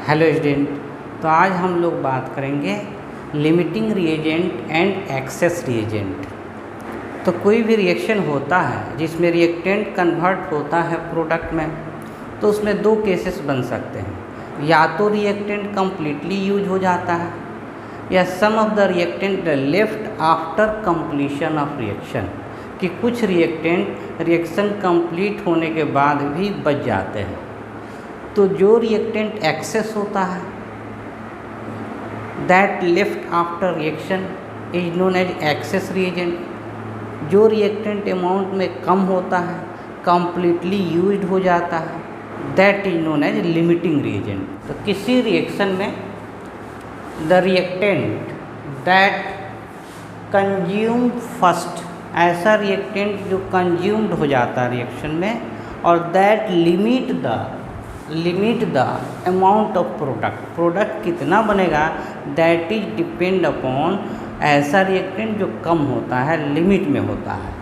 Hello student. तो आज हम लोग बात करेंगे limiting reagent and excess reagent. तो कोई भी रिएक्शन होता है जिसमें रिएक्टेंट कन्वर्ट होता है प्रोडक्ट में, तो उसमें दो केसेस बन सकते हैं। या तो रिएक्टेंट कम्प्लीटली यूज हो जाता है या some of the reactant left after completion of reaction, कि कुछ रिएक्टेंट रिएक्शन कंप्लीट होने के बाद भी बच जाते हैं। तो जो रिएक्टेंट एक्सेस होता है that left after reaction is known as excess reagent. जो रिएक्टेंट अमाउंट में कम होता है, कंप्लीटली यूज्ड हो जाता है, that is known as limiting reagent. तो किसी रिएक्शन में the reactant that consume first, ऐसा रिएक्टेंट जो कंज्यूम्ड हो जाता है रिएक्शन में, और that limit the amount of product कितना बनेगा, दैट इज डिपेंड अपॉन ऐसा रिएक्टेंट जो कम होता है, लिमिट में होता है।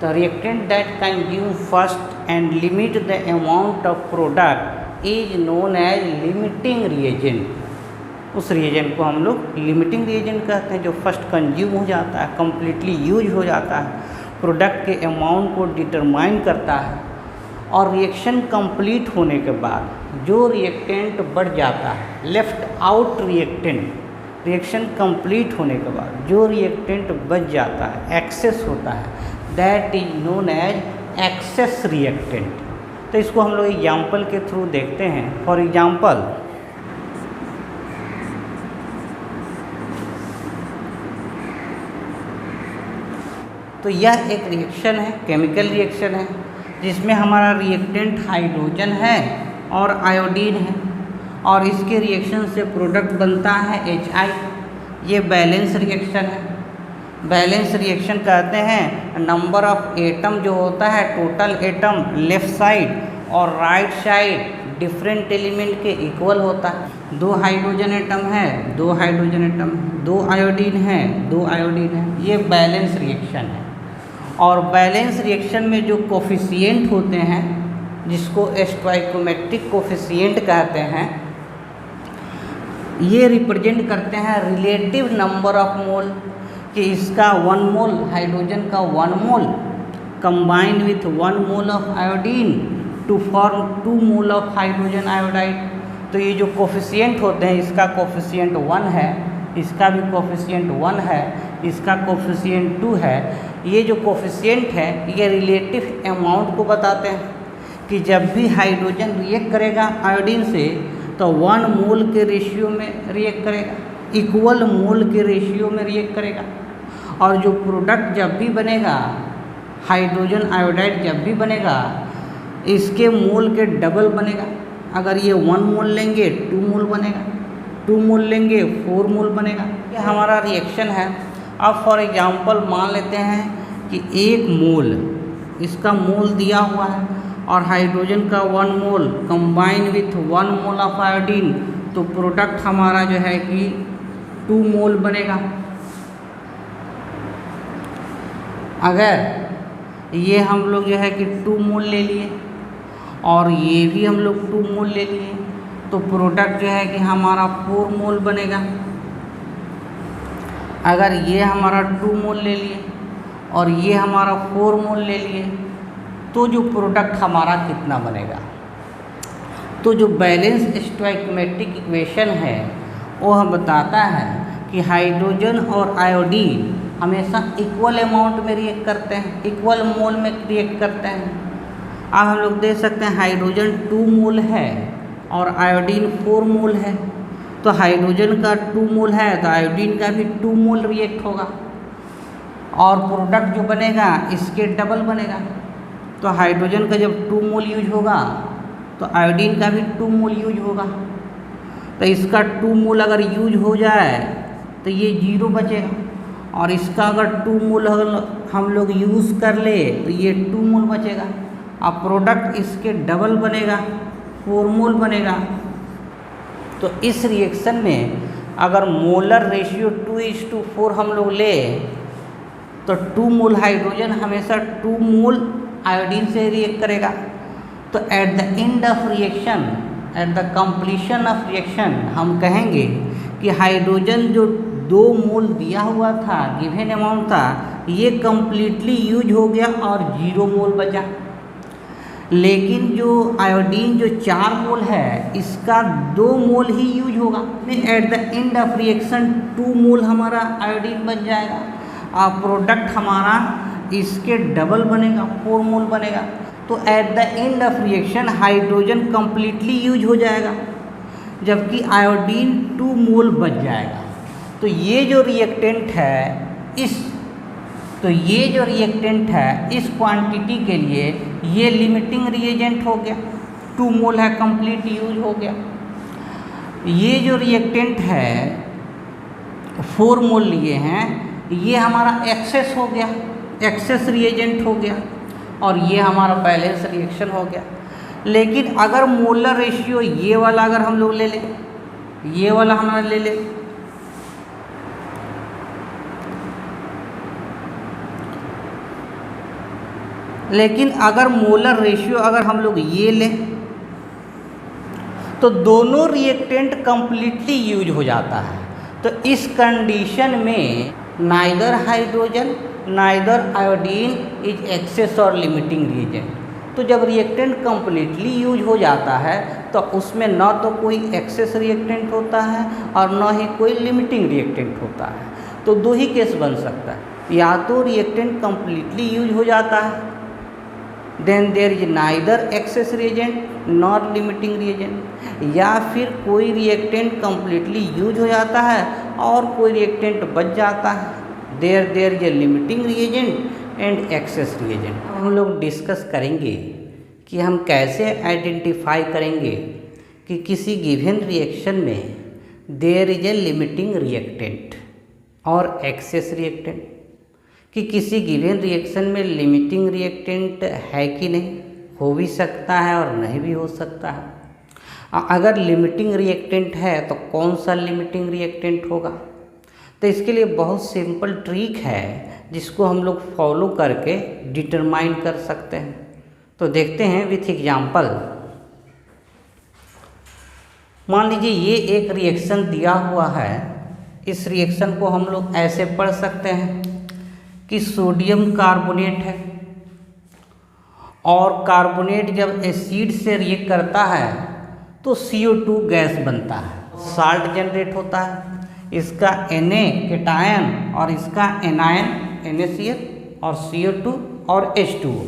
तो reactant that consume first and limit the amount of product is known as limiting reagent. उस रिएजेंट को हम लोग लिमिटिंग रिएजेंट कहते हैं, जो फर्स्ट कंज्यूम हो जाता है, कम्प्लीटली यूज हो जाता है, प्रोडक्ट के अमाउंट को डिटरमाइन करता है, और रिएक्शन कंप्लीट होने के बाद जो रिएक्टेंट बढ़ जाता है, left out reactant, reaction complete होने के बाद जो रिएक्टेंट बच जाता है, एक्सेस होता है, that is known as excess reactant. तो इसको हम लोग एग्जाम्पल के थ्रू देखते हैं। फॉर एग्जाम्पल, तो यह एक रिएक्शन है, केमिकल रिएक्शन है, जिसमें हमारा रिएक्टेंट हाइड्रोजन है और आयोडीन है, और इसके रिएक्शन से प्रोडक्ट बनता है HI। ये बैलेंस रिएक्शन है। बैलेंस रिएक्शन कहते हैं नंबर ऑफ एटम जो होता है, टोटल एटम लेफ्ट साइड और राइट साइड डिफरेंट एलिमेंट के इक्वल होता है। 2 हाइड्रोजन एटम है, 2 हाइड्रोजन एटम, 2 आयोडीन है, 2 आयोडीन है। ये बैलेंस रिएक्शन है। और बैलेंस रिएक्शन में जो कोफिशिएंट होते हैं, जिसको स्टोइकोमेट्रिक कोफिशिएंट कहते हैं, ये रिप्रेजेंट करते हैं रिलेटिव नंबर ऑफ मोल, कि इसका 1 मोल हाइड्रोजन का 1 mole combined with 1 mole of iodine to form 2 mole of hydrogen iodide. तो ये जो कोफिशिएंट होते हैं, इसका कोफिशिएंट 1 है, इसका भी कोफिशिएंट 1 है, इसका कोफिशिएंट 2 है। ये जो कोफिशिएंट है ये रिलेटिव अमाउंट को बताते हैं, कि जब भी हाइड्रोजन रिएक्ट करेगा आयोडीन से तो 1 मोल के रेशियो में रिएक्ट करेगा, इक्वल मोल के रेशियो में रिएक्ट करेगा। और जो प्रोडक्ट जब भी बनेगा, हाइड्रोजन आयोडाइड जब भी बनेगा, इसके मोल के डबल बनेगा। अगर ये 1 मोल लेंगे 2 मोल बनेगा, 2 मोल लेंगे 4 मोल बनेगा। ये हमारा रिएक्शन है। अब फॉर एग्जांपल मान लेते हैं कि 1 मोल, इसका मोल दिया हुआ है, और हाइड्रोजन का 1 mole combine with 1 mole of iodine, तो प्रोडक्ट हमारा जो है कि 2 मोल बनेगा। अगर ये हम लोग जो है कि 2 मोल ले लिए और ये भी हम लोग 2 मोल ले लिए, तो प्रोडक्ट जो है कि हमारा 4 मोल बनेगा। अगर ये हमारा 2 मोल ले लिए और ये हमारा 4 मोल ले लिए, तो जो प्रोडक्ट हमारा कितना बनेगा। तो जो बैलेंस स्टोइकोमेट्रिक इक्वेशन है वो हम बताता है कि हाइड्रोजन और आयोडीन हमेशा इक्वल अमाउंट में रिएक्ट करते हैं, इक्वल मोल में रिएक्ट करते हैं। अब हम लोग देख सकते हैं हाइड्रोजन 2 मोल है और आयोडीन 4 मोल है, तो हाइड्रोजन का 2 मोल है तो आयोडीन का भी 2 मोल रिएक्ट होगा, और प्रोडक्ट जो बनेगा इसके डबल बनेगा। तो हाइड्रोजन का जब 2 मोल यूज होगा तो आयोडीन का भी 2 मोल यूज होगा। तो इसका 2 मोल अगर यूज हो जाए तो ये 0 बचेगा, और इसका अगर 2 मोल हम लोग यूज़ कर ले तो ये 2 मोल बचेगा। अब प्रोडक्ट इसके डबल बनेगा, 4 मोल बनेगा। तो इस रिएक्शन में अगर मोलर रेशियो 2:4 हम लोग ले, तो 2 मोल हाइड्रोजन हमेशा 2 मोल आयोडीन से रिएक्ट करेगा। तो eight the end of reaction at the completion of reaction हम कहेंगे कि हाइड्रोजन जो 2 मोल दिया हुआ था, गिवन अमाउंट था, ये कम्प्लीटली यूज हो गया और 0 मोल बचा। लेकिन जो आयोडीन जो 4 मोल है इसका 2 मोल ही यूज होगा। Eight the end of reaction 2 मोल हमारा आयोडीन बन जाएगा और प्रोडक्ट हमारा इसके डबल बनेगा, 4 मोल बनेगा। तो eight the end of reaction hydrogen completely use हो जाएगा जबकि आयोडीन 2 मोल बच जाएगा। तो ये जो रिएक्टेंट है इस क्वांटिटी के लिए ये लिमिटिंग रिएजेंट हो गया, 2 मोल है, कंप्लीट यूज हो गया। ये जो रिएक्टेंट है 4 मोल लिए हैं, ये हमारा एक्सेस हो गया, एक्सेस रिएजेंट हो गया और ये हमारा बैलेंस रिएक्शन हो गया। लेकिन अगर मोलर रेशियो ये वाला अगर हम लोग ले लें, ये वाला हमारा ले लें, लेकिन अगर मोलर रेशियो अगर हम लोग ये लें तो दोनों रिएक्टेंट कंप्लीटली यूज हो जाता है। तो इस कंडीशन में neither hydrogen neither iodine is excess और लिमिटिंग रिएजेंट। तो जब रिएक्टेंट कंप्लीटली यूज हो जाता है तो उसमें न तो कोई एक्सेस रिएक्टेंट होता है और न ही कोई लिमिटिंग रिएक्टेंट होता है। तो 2 ही केस बन सकता है, या तो रिएक्टेंट कंप्लीटली यूज हो जाता है, then there is neither excess reagent nor limiting reagent, या फिर कोई रिएक्टेंट कंप्लीटली यूज हो जाता है और कोई रिएक्टेंट बच जाता है, there is a limiting reagent and excess reagent. हम लोग डिस्कस करेंगे कि हम कैसे आइडेंटिफाई करेंगे कि किसी गिवन रिएक्शन में there is a limiting reactant और एक्सेस रिएक्टेंट, कि किसी गिवन रिएक्शन में लिमिटिंग रिएक्टेंट है कि नहीं, हो भी सकता है और नहीं भी हो सकता है। अगर लिमिटिंग रिएक्टेंट है तो कौन सा लिमिटिंग रिएक्टेंट होगा। तो इसके लिए बहुत सिंपल ट्रिक है जिसको हम लोग फॉलो करके डिटरमाइन कर सकते हैं। तो देखते हैं विथ एग्जांपल। मान लीजिए ये एक रिएक्शन दिया हुआ है, इस रिएक्शन को हम लोग ऐसे पढ़ सकते हैं कि सोडियम कार्बोनेट है और कार्बोनेट जब एसिड से रिएक्ट करता है तो CO2 गैस बनता है, साल्ट जनरेट होता है। इसका Na केटायन और इसका एनायन NaCl और CO2 और H2O।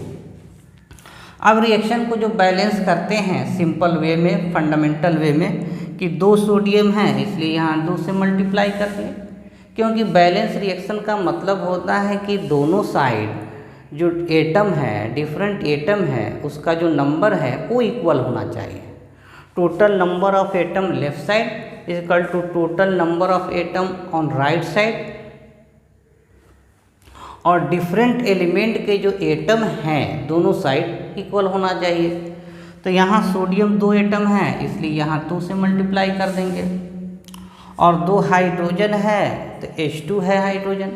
अब रिएक्शन को जो बैलेंस करते हैं सिंपल वे में, फंडामेंटल वे में, कि 2 सोडियम हैं इसलिए यहाँ 2 से मल्टीप्लाई कर दिए, क्योंकि बैलेंस रिएक्शन का मतलब होता है कि दोनों साइड जो एटम है, डिफरेंट एटम है, उसका जो नंबर है वो इक्वल होना चाहिए। Total number of atom left side is equal to total number of atom on right side, और डिफरेंट एलिमेंट के जो एटम हैं दोनों साइड इक्वल होना चाहिए। तो यहाँ सोडियम 2 एटम है इसलिए यहाँ 2 से मल्टीप्लाई कर देंगे, और 2 हाइड्रोजन है तो H2 है हाइड्रोजन।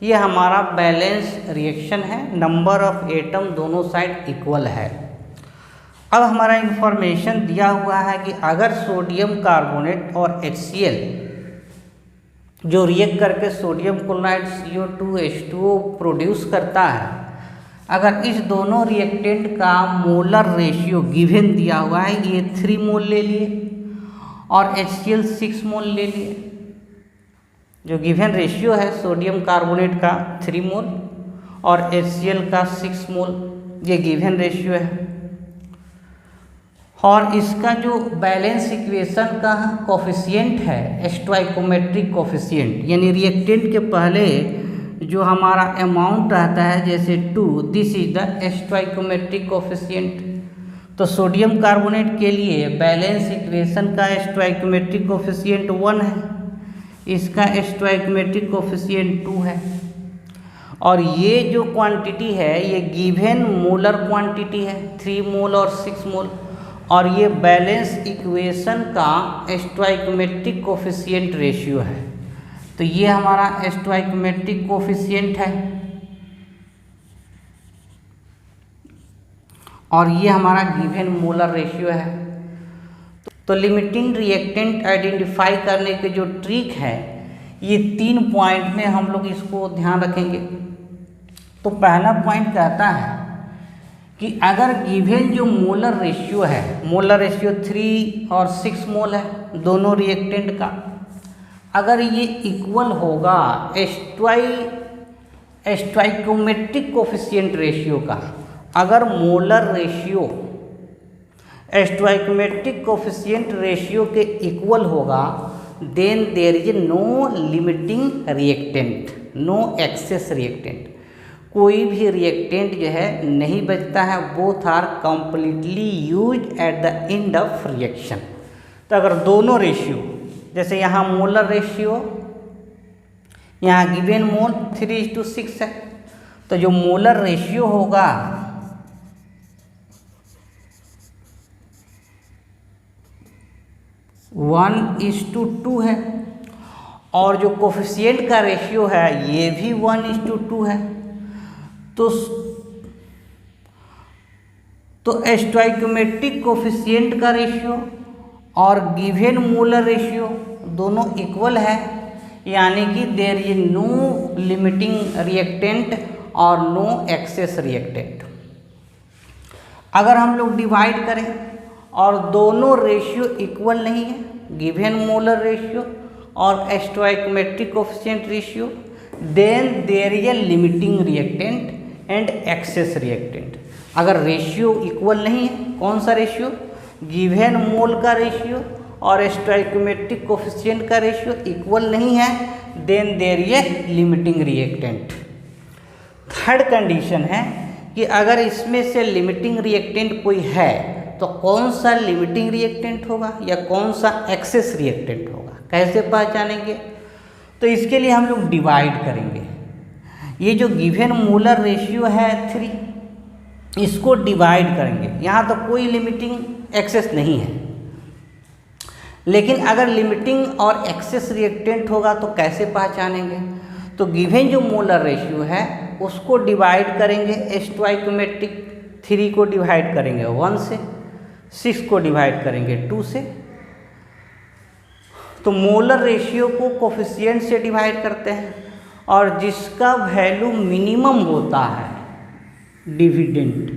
ये हमारा बैलेंस रिएक्शन है, नंबर ऑफ एटम दोनों साइड इक्वल है। अब हमारा इंफॉर्मेशन दिया हुआ है कि अगर सोडियम कार्बोनेट और HCl जो रिएक्ट करके sodium chloride CO2 H2O produce करता है, अगर इस दोनों रिएक्टेंट का मोलर रेशियो गिवन दिया हुआ है, ये 3 मोल ले लिए और HCl 6 मोल ले लिए। जो गिवन रेशियो है सोडियम कार्बोनेट का 3 मोल और HCl का 6 मोल, ये गिवन रेशियो है। और इसका जो बैलेंस इक्वेशन का कोफिशिएंट है स्टोइकोमेट्रिक कोफिशिएंट, यानी रिएक्टेंट के पहले जो हमारा अमाउंट रहता है जैसे 2, this is the stoichiometric coefficient. तो सोडियम कार्बोनेट के लिए बैलेंस इक्वेशन का स्टोइकोमेट्रिक कोफिशिएंट 1 है, इसका स्टोइकोमेट्रिक कोफिशिएंट 2 है। और ये जो क्वांटिटी है ये गिवन मोलर क्वांटिटी है, 3 मोल और 6 मोल, और ये बैलेंस इक्वेशन का स्टोइकोमेट्रिक कोफिशिएंट रेशियो है। तो ये हमारा स्टोइकोमेट्रिक कोफिशिएंट है और ये हमारा गिवन मोलर रेशियो है। तो लिमिटिंग रिएक्टेंट आइडेंटिफाई करने के जो ट्रिक है, ये 3 पॉइंट में हम लोग इसको ध्यान रखेंगे। तो पहला पॉइंट कहता है कि अगर गिवन जो मोलर रेशियो है, मोलर रेशियो 3 और 6 मोल है दोनों रिएक्टेंट का, अगर ये इक्वल होगा स्टोइकोमेट्रिक कोफिशिएंट रेशियो का, अगर molar ratio stoichiometric coefficient ratio के इक्वल होगा, then there is no limiting reactant, no excess reactant, कोई भी रिएक्टेंट जो है नहीं बचता है। Both are completely used at the end of reaction. तो अगर दोनों रेशियो, जैसे यहाँ मोलर रेशियो, यहाँ गिवन मोल 3:6 है, तो जो मोलर रेशियो होगा 1:2 है, और जो कोफिशिएंट का रेशियो है ये भी 1:2 है। तो स्टोइकोमेट्रिक कोफिशिएंट का रेशियो और गिवन मोलर रेशियो दोनों इक्वल है, यानी कि there is no limiting reactant और नो एक्सेस रिएक्टेंट। अगर हम लोग डिवाइड करें और दोनों रेशियो इक्वल नहीं है, गिवन मोलर रेशियो और stoichiometric coefficient ratio, then there is a limiting reactant and excess reactant. अगर रेशियो इक्वल नहीं है, कौन सा रेशियो, गिवन मोल का रेशियो और स्टोइकोमेट्रिक कोफिशिएंट का रेशियो इक्वल नहीं है, then there is a limiting reactant. Third condition है कि अगर इसमें से लिमिटिंग रिएक्टेंट कोई है, तो कौन सा लिमिटिंग रिएक्टेंट होगा या कौन सा एक्सेस रिएक्टेंट होगा, कैसे पहचानेंगे? तो इसके लिए हम लोग डिवाइड करेंगे। ये जो गिवन मोलर रेशियो है 3, इसको डिवाइड करेंगे। यहाँ तो कोई लिमिटिंग एक्सेस नहीं है, लेकिन अगर लिमिटिंग और एक्सेस रिएक्टेंट होगा तो कैसे पहचानेंगे? तो गिवन जो मोलर रेशियो है उसको डिवाइड करेंगे, स्टोइकोमेट्रिक 3 को डिवाइड करेंगे 1 से, 6 को डिवाइड करेंगे 2 से। तो मोलर रेशियो को कोफिशिएंट से डिवाइड करते हैं, और जिसका वैल्यू मिनिमम होता है डिविडेंड,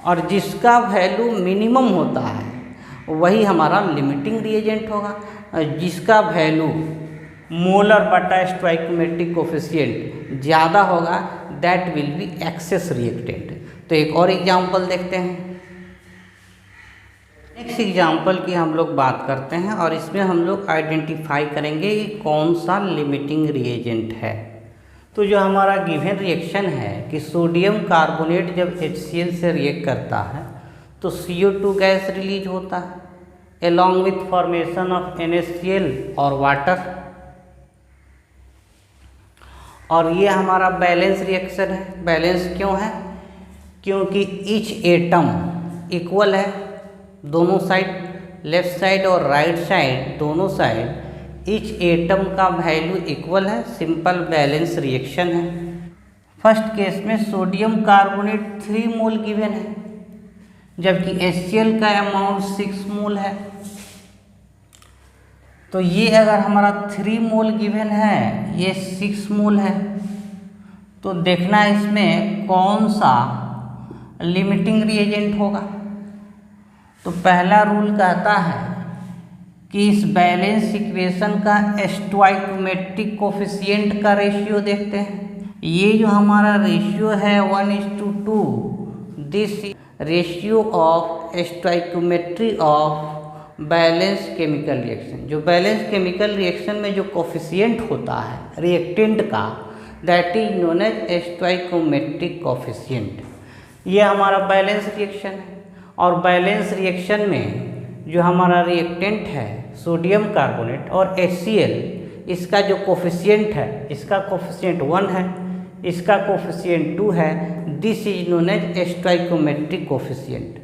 और जिसका वैल्यू मिनिमम होता है वही हमारा लिमिटिंग रिएजेंट होगा, और जिसका वैल्यू मोलर बटा स्टोइकोमेट्रिक कोफिशिएंट ज़्यादा होगा that will be excess reactant. तो एक और एग्जांपल देखते हैं। नेक्स्ट एग्जांपल की हम लोग बात करते हैं, और इसमें हम लोग आइडेंटिफाई करेंगे कि कौन सा लिमिटिंग रिएजेंट है। तो जो हमारा गिवन रिएक्शन है कि सोडियम कार्बोनेट जब HCl से रिएक्ट करता है तो CO2 गैस रिलीज होता है along with formation of NaCl और वाटर। और ये हमारा बैलेंस रिएक्शन है। बैलेंस क्यों है? क्योंकि ईच एटम इक्वल है, दोनों साइड, लेफ्ट साइड और राइट साइड, दोनों साइड ईच एटम का वैल्यू इक्वल है। सिंपल बैलेंस रिएक्शन है। फर्स्ट केस में सोडियम कार्बोनेट 3 मोल गिवन है, जबकि HCl का अमाउंट 6 मोल है। तो ये अगर हमारा 3 मोल गिवन है, ये 6 मोल है, तो देखना इसमें कौन सा लिमिटिंग रिएजेंट होगा। तो पहला रूल कहता है कि इस बैलेंस इक्वेशन का स्टोइकोमेट्रिक कोफिशिएंट का रेशियो देखते हैं। ये जो हमारा रेशियो है 1:2, this ratio of stoichiometry of balance chemical reaction. जो बैलेंस केमिकल रिएक्शन में जो कोफिशिएंट होता है रिएक्टेंट का, that is known as stoichiometric coefficient. ये हमारा बैलेंस रिएक्शन है, और बैलेंस रिएक्शन में जो हमारा रिएक्टेंट है सोडियम कार्बोनेट और HCl, इसका जो कोफिशिएंट है, इसका कोफिशिएंट 1 है, इसका कोफिशिएंट 2 है। This is known as stoichiometric coefficient.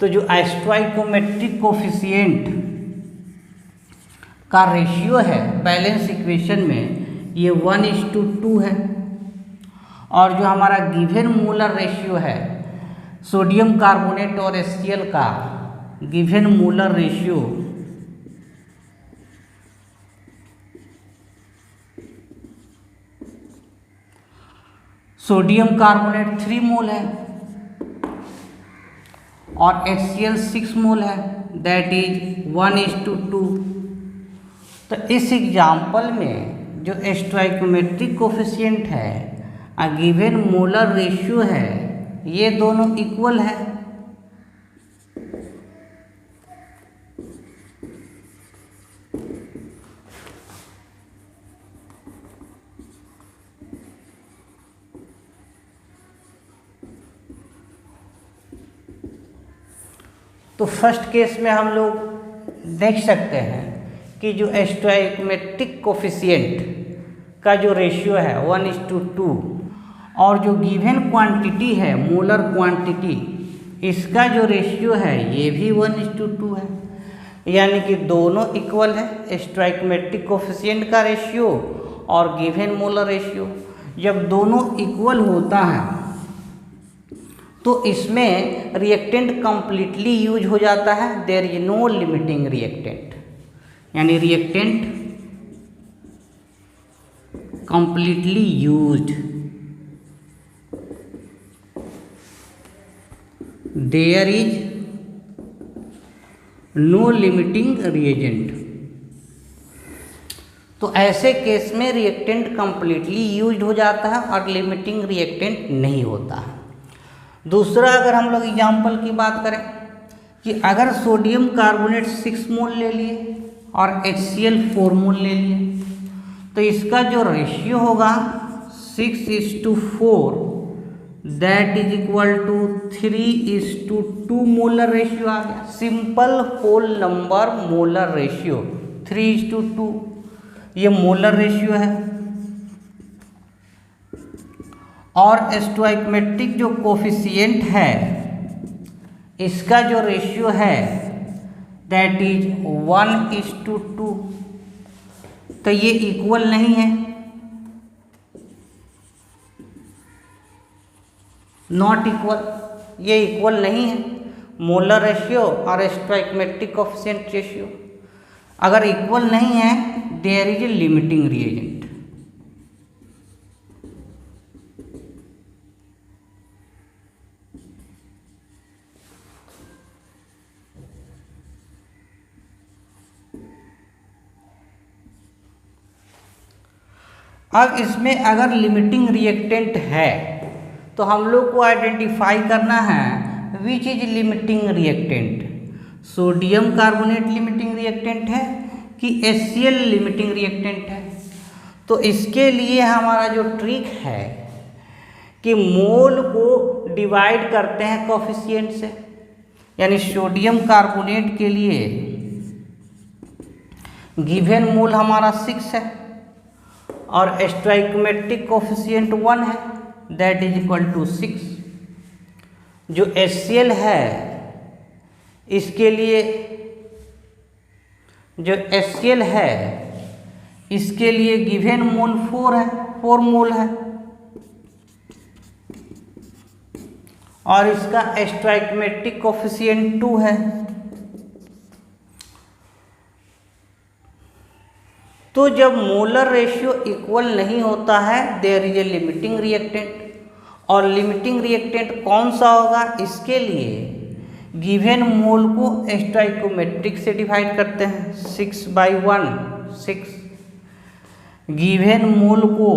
तो जो स्टोइकोमेट्रिक कोफिशिएंट का रेशियो है बैलेंस इक्वेशन में, ये 1:2 है। और जो हमारा गिवन मोलर रेशियो है सोडियम कार्बोनेट और HCl का, given molar ratio sodium carbonate 3 mole है और HCl 6 मोल है, दैट इज 1:2। तो इस एग्जाम्पल में जो स्टोइकोमेट्रिक कोफिशिएंट है गिवन मोलर रेशियो है, ये दोनों इक्वल है। तो फर्स्ट केस में हम लोग देख सकते हैं कि जो स्टोइकोमेट्रिक कोफिशिएंट का जो रेशियो है 1:2 और जो गिवन क्वांटिटी है मोलर क्वांटिटी, इसका जो रेशियो है ये भी 1:2 है, यानी कि दोनों इक्वल है। स्टोइकोमेट्रिक कोफिशिएंट का रेशियो और गिवन मोलर रेशियो जब दोनों इक्वल होता है तो इसमें रिएक्टेंट कंप्लीटली यूज हो जाता है, there is no limiting reactant, यानी reactant completely used, there is no limiting reagent. तो ऐसे केस में रिएक्टेंट कंप्लीटली यूज्ड हो जाता है और लिमिटिंग रिएक्टेंट नहीं होता है। दूसरा, अगर हम लोग एग्जाम्पल की बात करें कि अगर सोडियम कार्बोनेट 6 मोल ले लिए और HCl 4 मोल ले लिए, तो इसका जो रेशियो होगा 6:4, that is equal to 3:2 molar ratio आ गया। Simple whole number molar ratio 3:2, ये मोलर रेशियो है। और स्टोइकोमेट्रिक जो कोफिशिएंट है इसका जो रेशियो है दैट इज 1:2, तो ये इक्वल नहीं है, नॉट इक्वल, ये इक्वल नहीं है। मोलर रेशियो और स्टोइकोमेट्रिक कोफिशिएंट रेशियो अगर इक्वल नहीं है, there is a limiting reagent. अब इसमें अगर लिमिटिंग रिएक्टेंट है तो हम लोग को आइडेंटिफाई करना है which is limiting reactant. Sodium carbonate limiting reactant है कि HCl लिमिटिंग रिएक्टेंट है। तो इसके लिए हमारा जो ट्रिक है कि मोल को डिवाइड करते हैं कोफिशिएंट से, यानी सोडियम कार्बोनेट के लिए गिवन मोल हमारा 6 है और स्टोइकोमेट्रिक कोफिशिएंट 1 है, दैट इज इक्वल टू 6। जो HCl है इसके लिए, जो HCl है इसके लिए गिवन मोल 4 है, 4 मोल है और इसका स्टोइकोमेट्रिक कोफिशिएंट 2 है। तो जब मोलर रेशियो इक्वल नहीं होता है, there is a limiting reactant. और लिमिटिंग रिएक्टेंट कौन सा होगा, इसके लिए गिवन मोल को स्टोइकोमेट्रिक से डिवाइड करते हैं, 6/1 6। गिवन मोल को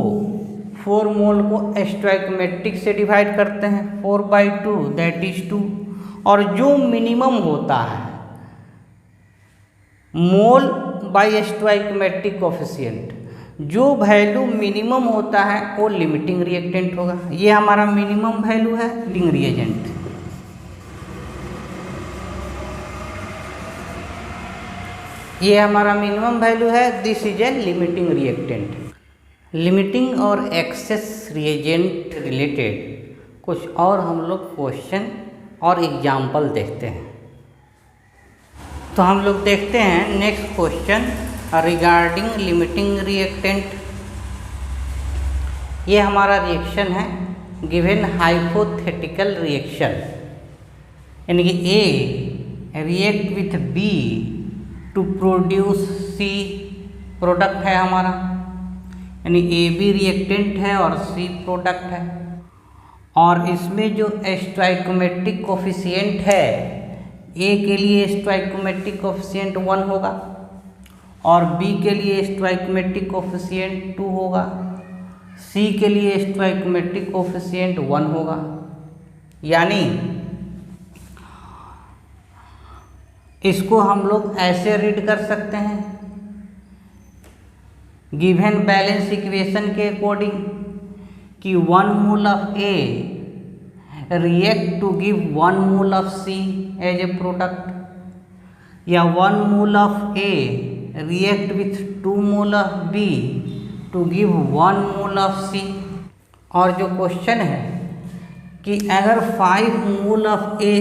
4 मोल को स्टोइकोमेट्रिक से डिवाइड करते हैं 4/2, दैट इज 2। और जो मिनिमम होता है मोल बाय स्टोइकोमेट्रिक कोफिशिएंट, जो वैल्यू मिनिमम होता है वो लिमिटिंग रिएक्टेंट होगा। ये हमारा मिनिमम वैल्यू है लिमिटिंग रिएजेंट। ये हमारा मिनिमम वैल्यू है, this is a limiting reactant. Limiting और एक्सेस रिएजेंट रिलेटेड कुछ और हम लोग क्वेश्चन और एग्जाम्पल देखते हैं। तो हम लोग देखते हैं next question regarding limiting reactant. ये हमारा रिएक्शन है गिवन हाइपोथेटिकल रिएक्शन, यानी कि A react with B to produce C, product है हमारा, यानी ए बी रिएक्टेंट है और सी प्रोडक्ट है। और इसमें जो स्टोइकोमेट्रिक कोफिशिएंट है, ए के लिए स्टोइकोमेट्रिक कोफिशिएंट 1 होगा और बी के लिए स्टोइकोमेट्रिक कोफिशिएंट 2 होगा, सी के लिए स्टोइकोमेट्रिक कोफिशिएंट 1 होगा। यानी इसको हम लोग ऐसे रीड कर सकते हैं, गिवन बैलेंस इक्वेशन के अकॉर्डिंग कि 1 mole of A react to give 1 mole of C as a product, या 1 mole of A react with 2 mole of B to give 1 mole of C. और जो क्वेश्चन है कि अगर 5 मोल ऑफ ए,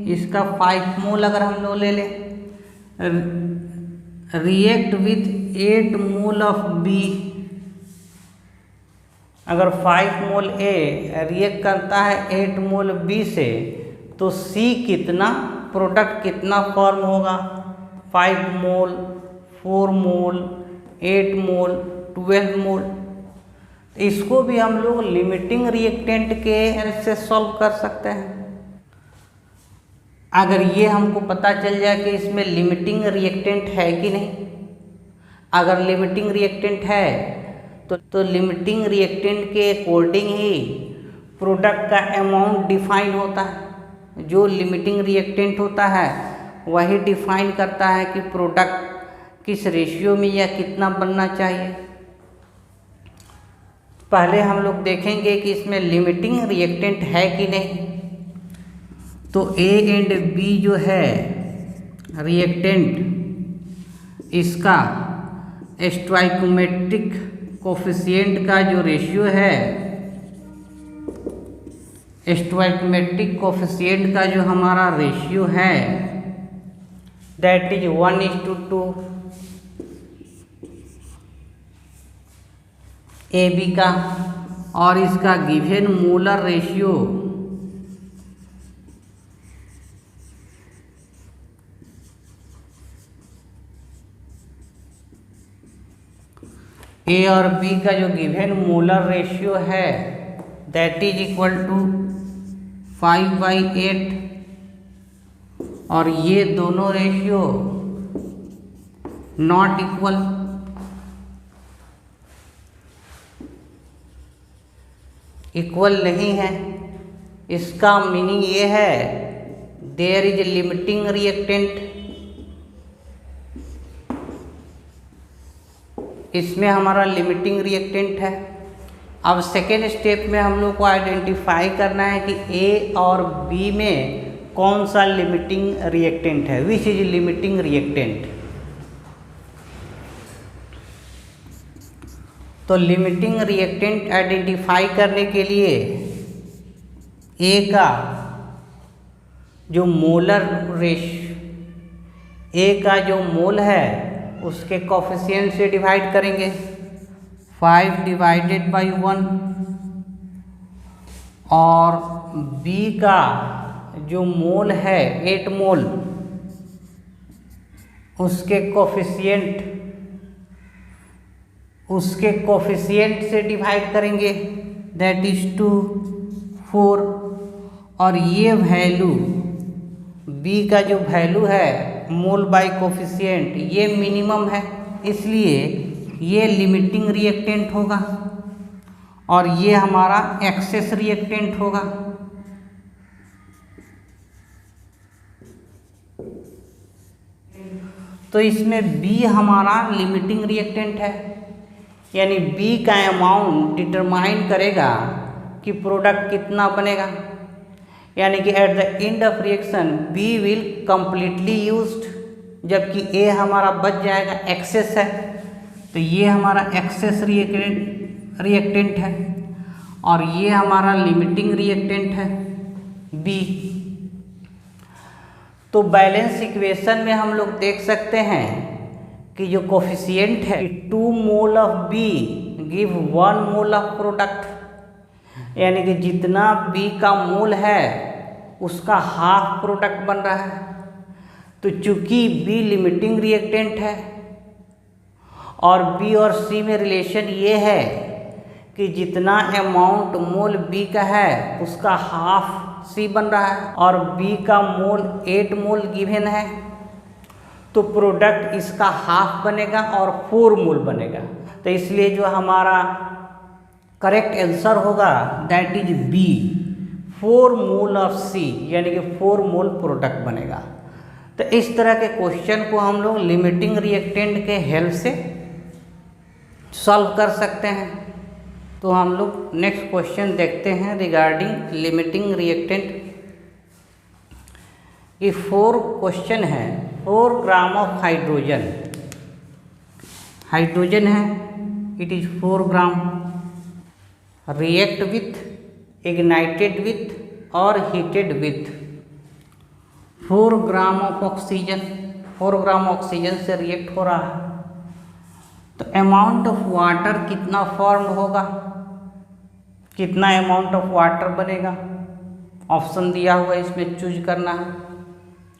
इसका 5 मोल अगर हम लोग ले लें, react with 8 mole of B, अगर 5 मोल ए रिएक्ट करता है 8 मोल बी से, तो सी कितना, प्रोडक्ट कितना फॉर्म होगा, 5 मोल, 4 मोल, 8 मोल, 12 मोल। इसको भी हम लोग लिमिटिंग रिएक्टेंट के से सॉल्व कर सकते हैं। अगर ये हमको पता चल जाए कि इसमें लिमिटिंग रिएक्टेंट है कि नहीं, अगर लिमिटिंग रिएक्टेंट है तो लिमिटिंग रिएक्टेंट के अकॉर्डिंग ही प्रोडक्ट का अमाउंट डिफाइन होता है। जो लिमिटिंग रिएक्टेंट होता है वही डिफाइन करता है कि प्रोडक्ट किस रेशियो में या कितना बनना चाहिए। पहले हम लोग देखेंगे कि इसमें लिमिटिंग रिएक्टेंट है कि नहीं। तो ए एंड बी जो है रिएक्टेंट, इसका स्टोइकोमेट्रिक कोफिशिएंट का जो रेशियो है, स्टोइकोमेट्रिक कोफिशिएंट का जो हमारा रेशियो है, दैट इज 1:2 ए बी का, और इसका गिवन मोलर रेशियो ए और बी का जो गिवन मोलर रेशियो है, दैट इज इक्वल टू 5/8, और ये दोनों रेशियो नॉट इक्वल नहीं है। इसका मीनिंग ये है देयर इज लिमिटिंग रिएक्टेंट, इसमें हमारा लिमिटिंग रिएक्टेंट है। अब सेकेंड स्टेप में हम लोग को आइडेंटिफाई करना है कि ए और बी में कौन सा लिमिटिंग रिएक्टेंट है, विच इज लिमिटिंग रिएक्टेंट। तो लिमिटिंग रिएक्टेंट आइडेंटिफाई करने के लिए ए का जो मोलर रेशियो, ए का जो मोल है उसके कोफिशिएंट से डिवाइड करेंगे, 5/1, और बी का जो मोल है 8 मोल, उसके कोफिशिएंट से डिवाइड करेंगे, दैट इज 2, 4, और ये वैल्यू बी का जो वैल्यू है मोल बाय कोफिशिएंट, ये मिनिमम है, इसलिए ये लिमिटिंग रिएक्टेंट होगा और ये हमारा एक्सेस रिएक्टेंट होगा। तो इसमें बी हमारा लिमिटिंग रिएक्टेंट है, यानी बी का अमाउंट डिटरमाइन करेगा कि प्रोडक्ट कितना बनेगा, यानी कि at the end of reaction B will completely used, जबकि ए हमारा बच जाएगा, एक्सेस है, तो ये हमारा एक्सेस रिएक्टेंट है और ये हमारा लिमिटिंग रिएक्टेंट है बी। तो बैलेंस इक्वेशन में हम लोग देख सकते हैं कि जो कोफिशिएंट है 2 mole of B give 1 mole of product, यानी कि जितना बी का मोल है उसका हाफ प्रोडक्ट बन रहा है। तो चूंकि बी लिमिटिंग रिएक्टेंट है और बी और सी में रिलेशन ये है कि जितना अमाउंट मोल बी का है उसका हाफ सी बन रहा है और बी का मोल 8 मोल गिवन है, तो प्रोडक्ट इसका हाफ बनेगा और 4 मोल बनेगा। तो इसलिए जो हमारा करेक्ट आंसर होगा that is B, 4 mole of C, यानी कि 4 मोल प्रोडक्ट बनेगा। तो इस तरह के क्वेश्चन को हम लोग लिमिटिंग रिएक्टेंट के हेल्प से सॉल्व कर सकते हैं। तो हम लोग नेक्स्ट क्वेश्चन देखते हैं रिगार्डिंग लिमिटिंग रिएक्टेंट। ये 4 क्वेश्चन है। 4 ग्राम ऑफ हाइड्रोजन, हाइड्रोजन है, it is 4 gram, react with, ignited with और heated with 4 gram of oxygen. 4 gram oxygen से रिएक्ट हो रहा है। तो अमाउंट ऑफ वाटर कितना फॉर्म होगा, कितना अमाउंट ऑफ वाटर बनेगा, ऑप्शन दिया हुआ है, इसमें चूज करना है,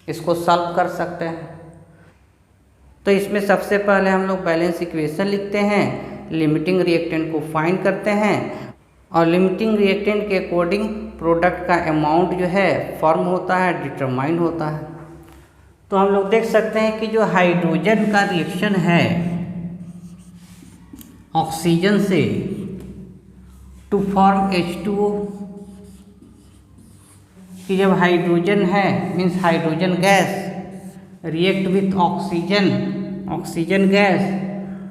इसको सॉल्व कर सकते हैं। तो इसमें सबसे पहले हम लोग बैलेंस इक्वेशन लिखते हैं, लिमिटिंग रिएक्टेंट को फाइंड करते हैं और लिमिटिंग रिएक्टेंट के अकॉर्डिंग प्रोडक्ट का अमाउंट जो है फॉर्म होता है, डिटरमाइन होता है। तो हम लोग देख सकते हैं कि जो हाइड्रोजन का रिएक्शन है ऑक्सीजन से टू फॉर्म H2O, कि जब हाइड्रोजन है means hydrogen gas react with oxygen, oxygen gas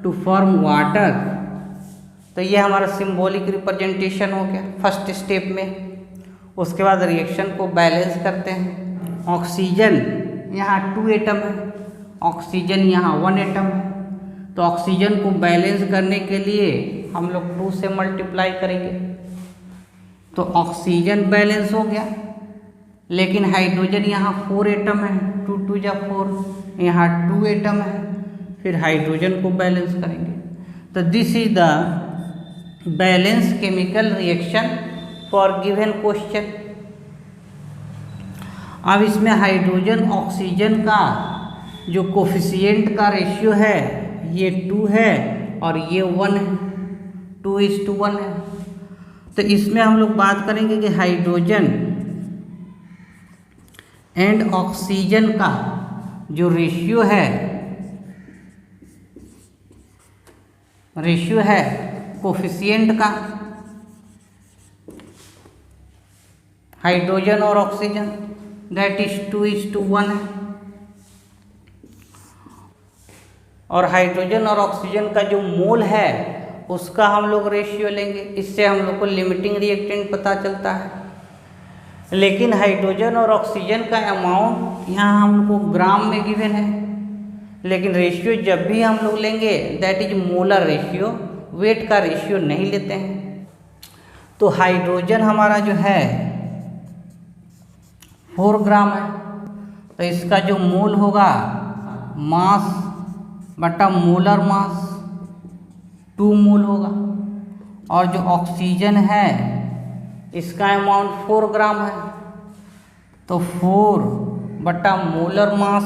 to form water, तो ये हमारा सिंबॉलिक रिप्रेजेंटेशन हो गया फर्स्ट स्टेप में। उसके बाद रिएक्शन को बैलेंस करते हैं। ऑक्सीजन यहाँ 2 एटम है, ऑक्सीजन यहाँ 1 एटम है, तो ऑक्सीजन को बैलेंस करने के लिए हम लोग 2 से मल्टीप्लाई करेंगे, तो ऑक्सीजन बैलेंस हो गया। लेकिन हाइड्रोजन यहाँ 4 एटम है, 2 2 जा 4, यहाँ 2 एटम है, फिर हाइड्रोजन को बैलेंस करेंगे। तो this is the balance chemical reaction for given question. अब इसमें हाइड्रोजन ऑक्सीजन का जो कोफिशिएंट का रेशियो है ये 2 है और ये 1 है, 2:1 है। तो इसमें हम लोग बात करेंगे कि हाइड्रोजन एंड ऑक्सीजन का जो रेशियो है कोफिशिएंट का, हाइड्रोजन और ऑक्सीजन दैट इज 2:1 है। और हाइड्रोजन और ऑक्सीजन का जो मोल है उसका हम लोग रेशियो लेंगे, इससे हम लोग को लिमिटिंग रिएक्टेंट पता चलता है। लेकिन हाइड्रोजन और ऑक्सीजन का अमाउंट यहाँ हम लोग को ग्राम में गिवन है, लेकिन रेशियो जब भी हम लोग लेंगे दैट इज मोलर रेशियो, वेट का रेशियो नहीं लेते हैं। तो हाइड्रोजन हमारा जो है 4 ग्राम है, तो इसका जो मोल होगा मास बटा मोलर मास 2 मोल होगा। और जो ऑक्सीजन है इसका अमाउंट 4 ग्राम है, तो 4 बटा मोलर मास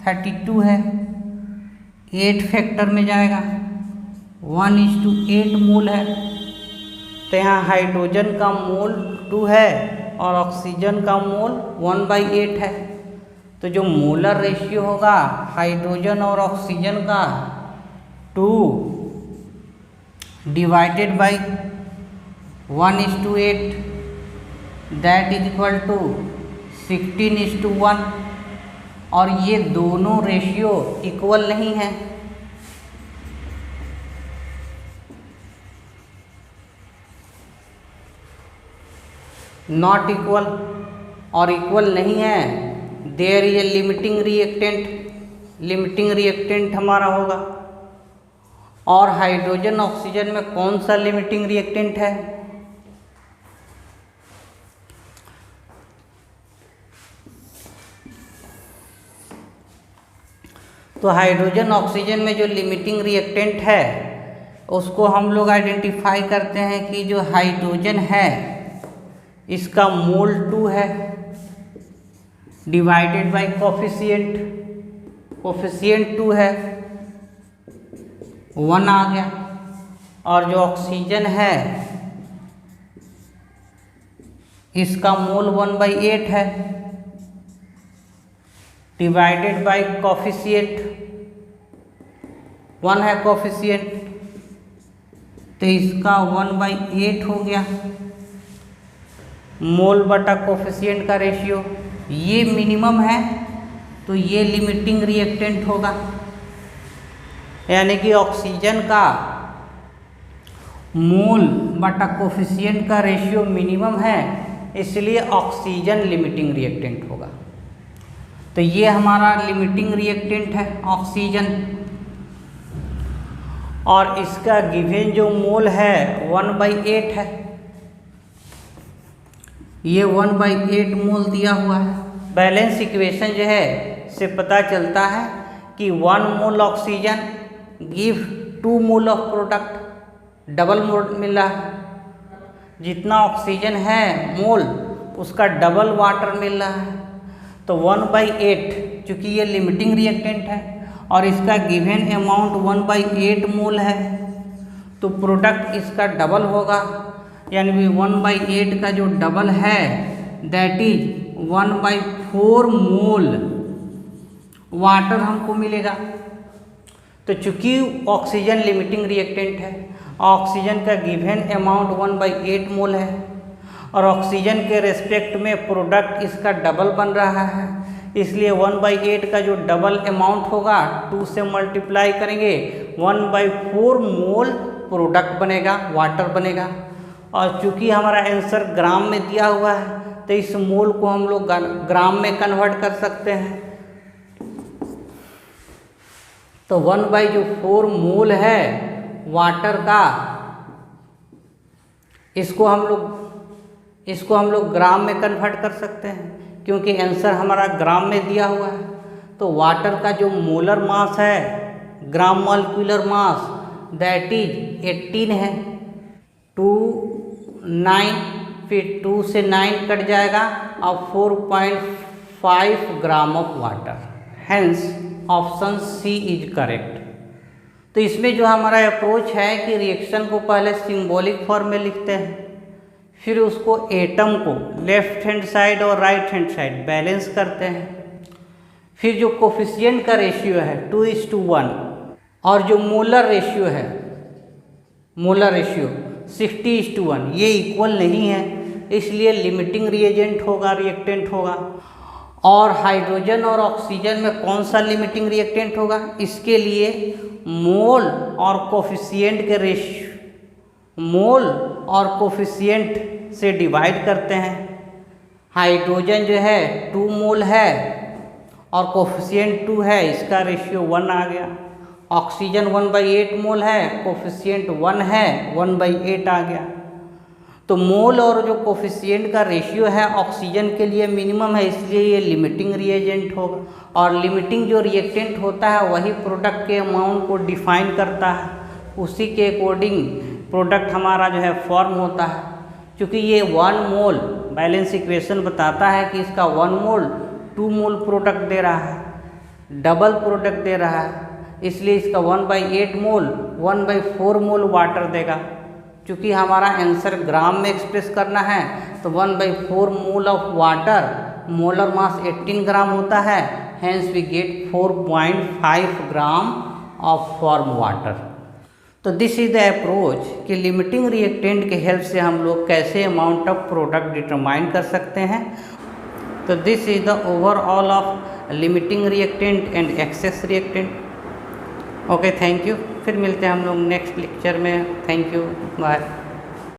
32 है, 8 फैक्टर में जाएगा, 1:8 मोल है। तो यहाँ हाइड्रोजन का मोल 2 है और ऑक्सीजन का मोल 1/8 है। तो जो मोलर रेशियो होगा हाइड्रोजन और ऑक्सीजन का 2 divided by 1:8 that is equal to 16:1। और ये दोनों रेशियो इक्वल नहीं है, नॉट इक्वल, और इक्वल नहीं है, there is a limiting reactant, limiting reactant हमारा होगा। और हाइड्रोजन ऑक्सीजन में कौन सा लिमिटिंग रिएक्टेंट है? तो हाइड्रोजन ऑक्सीजन में जो लिमिटिंग रिएक्टेंट है उसको हम लोग आइडेंटिफाई करते हैं कि जो हाइड्रोजन है इसका मोल 2 है, डिवाइडेड बाय कोफिशिएंट, कोफिशिएंट 2 है 1 आ गया, और जो ऑक्सीजन है इसका मोल 1/8 है, डिवाइडेड बाय कोफिशिएंट 1 है कोफिशिएंट, तो इसका 1/8 हो गया। मोल बटा कोफिशिएंट का रेशियो, ये मिनिमम है तो ये लिमिटिंग रिएक्टेंट होगा, यानी कि ऑक्सीजन का मोल बटा कोफिशिएंट का रेशियो मिनिमम है, इसलिए ऑक्सीजन लिमिटिंग रिएक्टेंट होगा। तो ये हमारा लिमिटिंग रिएक्टेंट है ऑक्सीजन, और इसका गिवन जो मोल है 1/8 है, ये 1/8 मोल दिया हुआ है। बैलेंस इक्वेशन जो है से पता चलता है कि 1 mole oxygen give 2 mole of product, double mole मिला है, जितना ऑक्सीजन है मोल उसका डबल वाटर मिल रहा है। तो 1/8 चूँकि ये लिमिटिंग रिएक्टेंट है और इसका गिवन अमाउंट 1/8 मोल है, तो प्रोडक्ट इसका डबल होगा, यानी कि 1/8 का जो डबल है दैट इज 1/4 मोल वाटर हमको मिलेगा। तो चूँकि ऑक्सीजन लिमिटिंग रिएक्टेंट है, ऑक्सीजन का गिवन अमाउंट 1/8 मोल है, और ऑक्सीजन के रेस्पेक्ट में प्रोडक्ट इसका डबल बन रहा है, इसलिए 1/8 का जो डबल अमाउंट होगा 2 से मल्टीप्लाई करेंगे 1/4 मोल प्रोडक्ट बनेगा, वाटर बनेगा। और चूँकि हमारा आंसर ग्राम में दिया हुआ है तो इस मोल को हम लोग ग्राम में कन्वर्ट कर सकते हैं। तो 1/4 मोल है वाटर का, इसको हम लोग ग्राम में कन्वर्ट कर सकते हैं, क्योंकि आंसर हमारा ग्राम में दिया हुआ है। तो वाटर का जो मोलर मास है, gram molecular mass, that is 18 है। 2 9 फिर 2 से 9 कट जाएगा, और 4.5 gram of water, hence option C is correct. तो इसमें जो हमारा अप्रोच है कि रिएक्शन को पहले सिंबॉलिक फॉर्म में लिखते हैं, फिर उसको एटम को लेफ्ट हैंड साइड और राइट हैंड साइड बैलेंस करते हैं, फिर जो कोफिशिएंट का रेशियो है 2:1 और जो मोलर रेशियो है, मोलर रेशियो 60:1, ये इक्वल नहीं है, इसलिए लिमिटिंग रिएजेंट होगा, रिएक्टेंट होगा। और हाइड्रोजन और ऑक्सीजन में कौन सा लिमिटिंग रिएक्टेंट होगा, इसके लिए मोल और कोफिशिएंट के रेशियो, मोल और कोफिशिएंट से डिवाइड करते हैं। हाइड्रोजन जो है 2 मोल है और कोफिशिएंट 2 है, इसका रेशियो 1 आ गया। ऑक्सीजन 1/8 मोल है, कोफिशिएंट 1 है, 1/8 आ गया। तो मोल और जो कोफिशिएंट का रेशियो है ऑक्सीजन के लिए मिनिमम है, इसलिए ये लिमिटिंग रिएजेंट होगा। और लिमिटिंग जो रिएक्टेंट होता है वही प्रोडक्ट के अमाउंट को डिफाइन करता है, उसी के अकॉर्डिंग प्रोडक्ट हमारा जो है फॉर्म होता है। क्योंकि ये 1 मोल बैलेंस इक्वेशन बताता है कि इसका 1 मोल 2 मोल प्रोडक्ट दे रहा है, डबल प्रोडक्ट दे रहा है, इसलिए इसका 1/8 मोल 1/4 मोल वाटर देगा। क्योंकि हमारा आंसर ग्राम में एक्सप्रेस करना है तो 1/4 mole of water, molar mass 18 gram होता है, hence we get 4.5 gram of form water. तो दिस इज द अप्रोच कि लिमिटिंग रिएक्टेंट के हेल्प से हम लोग कैसे अमाउंट ऑफ प्रोडक्ट डिटरमाइन कर सकते हैं। तो this is the overall of limiting reactant and excess reactant. Okay, thank you. फिर मिलते हैं हम लोग नेक्स्ट लेक्चर में। Thank you, bye.